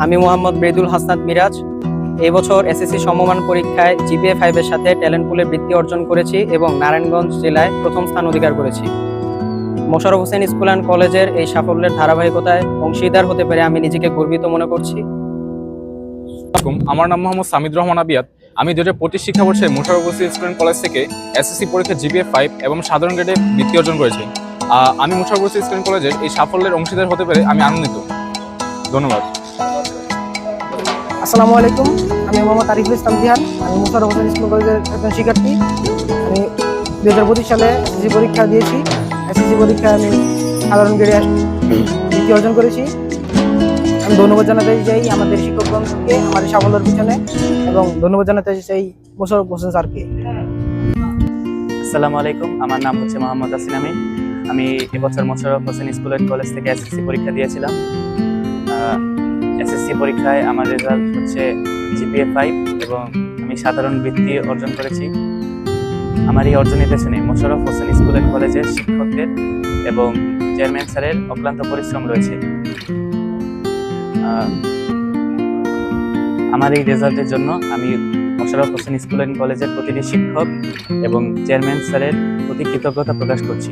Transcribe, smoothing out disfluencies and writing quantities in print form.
আমি মোহাম্মদ বেদুল হাসনাত মিরাজ। এই বছর এসএসসি সমমান পরীক্ষায় জিপিএ 5 এর সাথে ট্যালেন্ট পুলে বৃত্তি অর্জন করেছি এবং নারায়ণগঞ্জ জেলায় প্রথম স্থান অধিকার করেছি। মোশাররফ হোসেন স্কুল অ্যান্ড কলেজের এই সাফল্যের ধারাবাহিকতায় অংশীদার হতে পেরে আমি নিজেকে গর্বিত মনে করছি। আমার নাম মোহাম্মদ সামিদ রহমান আবিয়াদ। আমি 2025 শিক্ষাবর্ষে Mosharraf Hossain school and college থেকে এসএসসি পরীক্ষা জিপিএ 5 এবং সাধারণ গ্রেডে বৃত্তি অর্জন করেছি। আমি মোশাররফ হোসেন স্কুল অ্যান্ড কলেজের এই সাফল্যের অংশীদার হতে পেরে আমি আনন্দিত। ধন্যবাদ। আসসালামু আলাইকুম, আমি মোহাম্মদ আরিফুল ইসলাম জিহান। আমি মোশাররফ হোসেন স্কুল কলেজের একজন শিক্ষার্থী। আমি 2025 সালে এসএসসি পরীক্ষা দিয়েছি। এসএসসি পরীক্ষায় আমি সাধারণ গ্রেডে বৃত্তি অর্জন করেছি। আমি ধন্যবাদ জানাতে চাই আমাদের শিক্ষকগণকে আমার এই সাফল্যের পিছনে, এবং ধন্যবাদ জানাতে চাই মোশাররফ হোসেন স্যারকে। আসসালামু আলাইকুম, আমার নাম হচ্ছে মোহাম্মদ আসিন আমিন। আমি এবছর Mosharraf Hossain school and college থেকে এসএসসি পরীক্ষা দিয়েছিলাম। এসএসসি পরীক্ষায় আমার রেজাল্ট হচ্ছে জিপিএ 5 এবং আমি সাধারণ বৃত্তি অর্জন করেছি। আমার এই অর্জনের পেছনে মোশাররফ হোসেন স্কুল অ্যান্ড কলেজের শিক্ষকদের এবং চেয়ারম্যান স্যারের অক্লান্ত পরিশ্রম রয়েছে। আমার এই রেজাল্টের জন্য আমি মোশাররফ হোসেন স্কুল অ্যান্ড কলেজের প্রতিটি শিক্ষক এবং চেয়ারম্যান স্যারের প্রতি কৃতজ্ঞতা প্রকাশ করছি।